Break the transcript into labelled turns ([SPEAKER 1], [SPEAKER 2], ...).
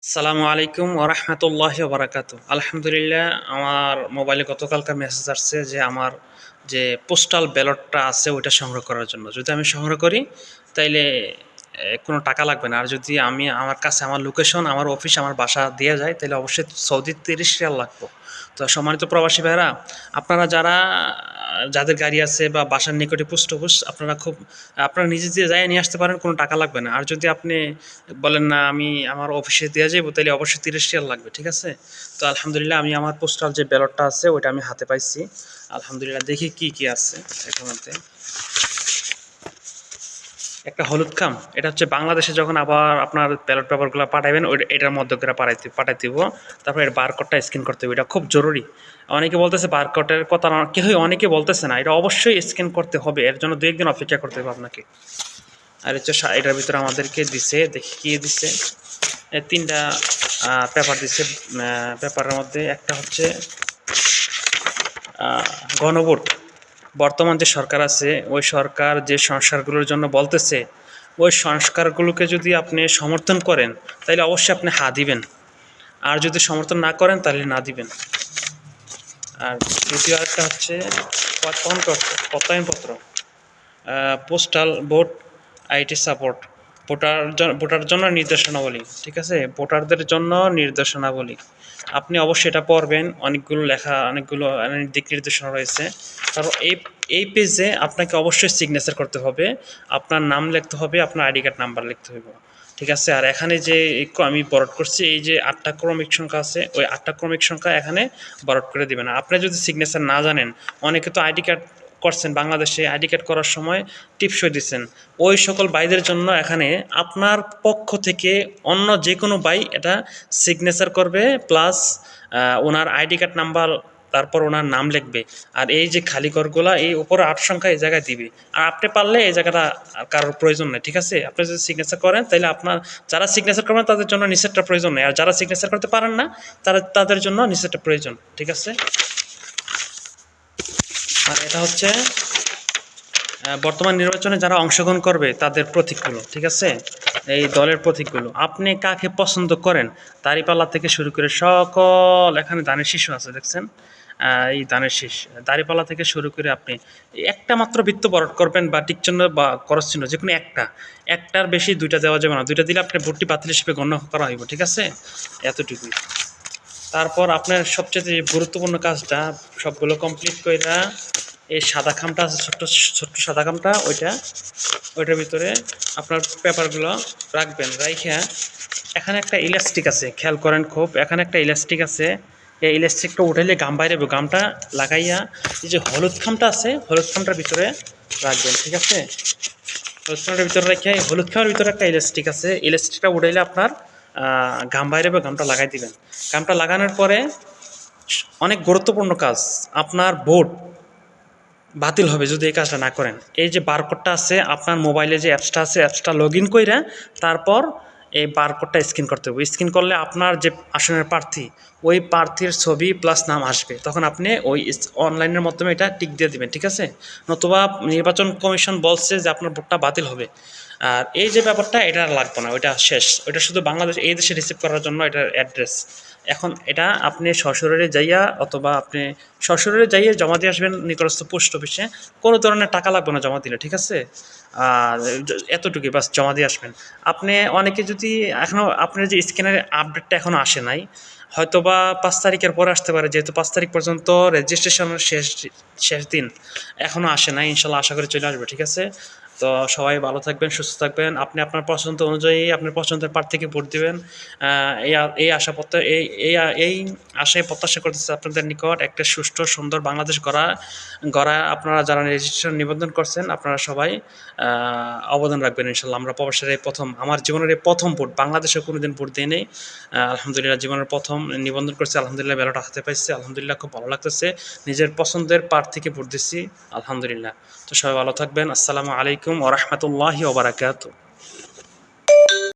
[SPEAKER 1] আসসালামু আলাইকুম ওরহমতুল্লাহি ওবরাকাতু। আলহামদুলিল্লাহ, আমার মোবাইলে গতকালকার মেসেজ আসছে যে আমার যে পোস্টাল ব্যালটটা আছে ওইটা সংগ্রহ করার জন্য। যদি আমি সংগ্রহ করি তাইলে কোনো টাকা লাগবে না। আর যদি আমি আমার কাছে আমার লোকেশন, আমার অফিস, আমার বাসা দিয়ে যায় তাহলে অবশ্যই সৌদি ৩০ রিয়াল লাগবে। তো সম্মানিত প্রবাসী ভাইরা, আপনারা যাদের গাড়ি আছে বা বাসার নিকটে পোস্ট অফিস, আপনারা নিজে দিয়ে যাই নিয়ে আসতে পারেন, কোনো টাকা লাগবে না। আর যদি আপনি বলেন না আমি আমার অফিসে দেওয়া যাবো তাহলে অবশ্যই ৩০ রিয়াল লাগবে, ঠিক আছে? তো আলহামদুলিল্লাহ, আমি আমার পোস্টাল যে ব্যালটটা আছে ওইটা আমি হাতে পাইছি। আলহামদুলিল্লাহ, দেখি কি কি আছে এটার মধ্যে। একটা হলুদ খাম, এটা হচ্ছে বাংলাদেশে যখন আবার আপনার ব্যালট পেপারগুলো পাঠাবেন ওই এটার মধ্যে করে পাঠাই দিব। তারপর এর বারকোডটা স্ক্যান করতে হবে, এটা খুব জরুরি। অনেকে বলতেছে বারকোডের কথা না, কেউই অনেকে বলতেছে না, এটা অবশ্যই স্ক্যান করতে হবে। এর জন্য ২-১ দিন অপেক্ষা করতে হবে আপনাকে। আর হচ্ছে এটার ভিতরে আমাদেরকে দিছে, দেখি কি দিছে। ৩টা পেপার দিছে। পেপারের মধ্যে একটা হচ্ছে গণভোট। বর্তমান যে সরকার আছে ওই সরকার যে সংস্কারগুলোর জন্য বলতেছে, ওই সংস্কারগুলোকে যদি আপনি সমর্থন করেন তাহলে অবশ্যই আপনি হা দিবেন, আর যদি সমর্থন না করেন তাহলে না দিবেন। আর দ্বিতীয় আরেকটা হচ্ছে প্রত্যয়নপত্র, postal vote IT support, voter জন্য নির্দেশনাবলী, ঠিক আছে? ভোটারদের জন্য নির্দেশনাবলী আপনি অবশ্যই এটা পড়বেন। অনেকগুলো লেখা, অনেকগুলো দিক নির্দেশনা রয়েছে। তারপর এই পেজে আপনাকে অবশ্যই সিগনেচার করতে হবে, আপনার নাম লিখতে হবে, আপনার আইডি কার্ড নাম্বার লিখতে হবে, ঠিক আছে? আর এখানে যে আমি বরট করছি, এই যে 8টা ক্রমিক সংখ্যা আছে, ওই 8টা ক্রমিক সংখ্যা এখানে বরট করে দিবেন। আপনি যদি সিগনেচার না জানেন, অনেকে তো আইডি কার্ড করছেন, বাংলাদেশে আইডি কার্ড করার সময় টিপসই দিচ্ছেন, ওই সকল ভাইদের জন্য এখানে আপনার পক্ষ থেকে অন্য যে কোনো ভাই এটা সিগনেচার করবে, প্লাস ওনার আইডি কার্ড নাম্বার, তারপর ওনার নাম লিখবে। আর এই যে খালি ঘরগুলা এই উপরে 8 সংখ্যা এই জায়গায় দিবে। আর আপনি পারলে এই জায়গাটা কারোর প্রয়োজন নেই, ঠিক আছে? আপনি যদি সিগনেচার করেন তাহলে আপনার, যারা সিগনেচার করবেন তাদের জন্য নিচেরটা প্রয়োজন নেই, আর যারা সিগনেচার করতে পারেন না তাদের জন্য নিচেরটা প্রয়োজন, ঠিক আছে? আর এটা হচ্ছে বর্তমান নির্বাচনে যারা অংশগ্রহণ করবে তাদের প্রতীকগুলো, ঠিক আছে? এই দলের প্রতীকগুলো আপনি কাকে পছন্দ করেন, দাঁড়িপাল্লা থেকে শুরু করে সকল, এখানে ধানের শীষ আছে দেখছেন, এই ধানের শীষ, দাঁড়িপাল্লা থেকে শুরু করে আপনি একটা মাত্র বৃত্ত বরট করবেন, বা টিকচিহ্ন বা করস চিহ্ন, যে কোনো একটার বেশি দুইটা দেওয়া যাবে না। দুইটা দিলে আপনি ভোটটি বাতিল হিসেবে গণ্য করা হইব, ঠিক আছে? এতটুকুই। তারপর আপনার সবচেয়ে গুরুত্বপূর্ণ কাজটা সবগুলো কমপ্লিট কইরা এই সাদা খামটা আছে, ছোট্ট ছোট্ট সাদা খামটা, ওইটার ভিতরে আপনার পেপারগুলো রাখবেন। রাইখা এখানে একটা ইলাস্টিক আছে, খেয়াল করেন খুব, এখানে একটা ইলাস্টিক আছে। এই ইলাস্টিকটা উঠাইলে গাম বাইরে, গামটা লাগাইয়া এই যে হলুদ খামটা আছে, হলুদ খামটার ভিতরে রাখবেন, ঠিক আছে? হলুদ খামটার ভিতরে রেখে হলুদ খামের ভিতরে একটা ইলাস্টিক আছে, ইলাস্টিকটা উঠাইলে আপনার ঘাম বাইরে, গামটা লাগাই দিবেন। গামটা লাগানোর পরে অনেক গুরুত্বপূর্ণ কাজ, আপনার ভোট বাতিল হবে যদি এই কাজটা না করেন। এই যে বারকোডটা আছে আপনার মোবাইলে, যে অ্যাপসটা আছে, অ্যাপসটা লগ ইন কইরা তারপর এই বারকোডটা স্ক্যান করতে হবে। স্ক্যান করলে আপনার যে আসনের প্রার্থী, ওই প্রার্থীর ছবি প্লাস নাম আসবে, তখন আপনি ওই অনলাইনের মাধ্যমে এটা টিক দিয়ে দিবেন, ঠিক আছে? নতুবা নির্বাচন কমিশন বলছে যে আপনার ভোটটা বাতিল হবে। আর এই যে ব্যাপারটা, এটা আর লাগবে না, ওইটা শেষ। ওইটা শুধু বাংলাদেশ, এই দেশে রিসিভ করার জন্য এটার অ্যাড্রেস। এখন এটা আপনি সশরীরে যাইয়া, অথবা আপনি সশরীরে যাইয়ে জমা দিয়ে আসবেন নিকটস্থ পোস্ট অফিসে। কোনো ধরনের টাকা লাগবে না জমা দিলে, ঠিক আছে? আর এতটুকুই, বাস জমা দিয়ে আসবেন। আপনি অনেকে যদি এখনও আপনার যে স্ক্যানের আপডেটটা এখনও আসে নাই, হয়তোবা 5 তারিখের পরে আসতে পারে, যেহেতু 5 তারিখ পর্যন্ত রেজিস্ট্রেশনের শেষ দিন, এখনও আসে নাই। ইনশাল্লাহ আশা করি চলে আসবে, ঠিক আছে? তো সবাই ভালো থাকবেন, সুস্থ থাকবেন। আপনি আপনার পছন্দ অনুযায়ী আপনার পছন্দের প্রার্থীকে ভোট দিবেন। এই এই আশা এই এই এই আশায় প্রত্যাশা করতেছে আপনাদের নিকট একটা সুষ্ঠু সুন্দর বাংলাদেশ গড়া আপনারা যারা রেজিস্ট্রেশন নিবন্ধন করছেন, আপনারা সবাই অবদান রাখবেন ইনশাল্লাহ। আমরা প্রবাসের এই প্রথম, আমার জীবনের এই প্রথম ভোট, বাংলাদেশে কোনোদিন ভোট দিই নেই। আলহামদুলিল্লাহ, জীবনের প্রথম নিবন্ধন করছি, আলহামদুলিল্লাহ ব্যালট হাতে পাইছি, আলহামদুলিল্লাহ খুব ভালো লাগতেছে। নিজের পছন্দের প্রার্থীকে ভোট দিচ্ছি, আলহামদুলিল্লাহ। তো সবাই ভালো থাকবেন। আসসালামু আলাইকুম ওয়া রাহমাতুল্লাহি ওয়া বারাকাতুহু।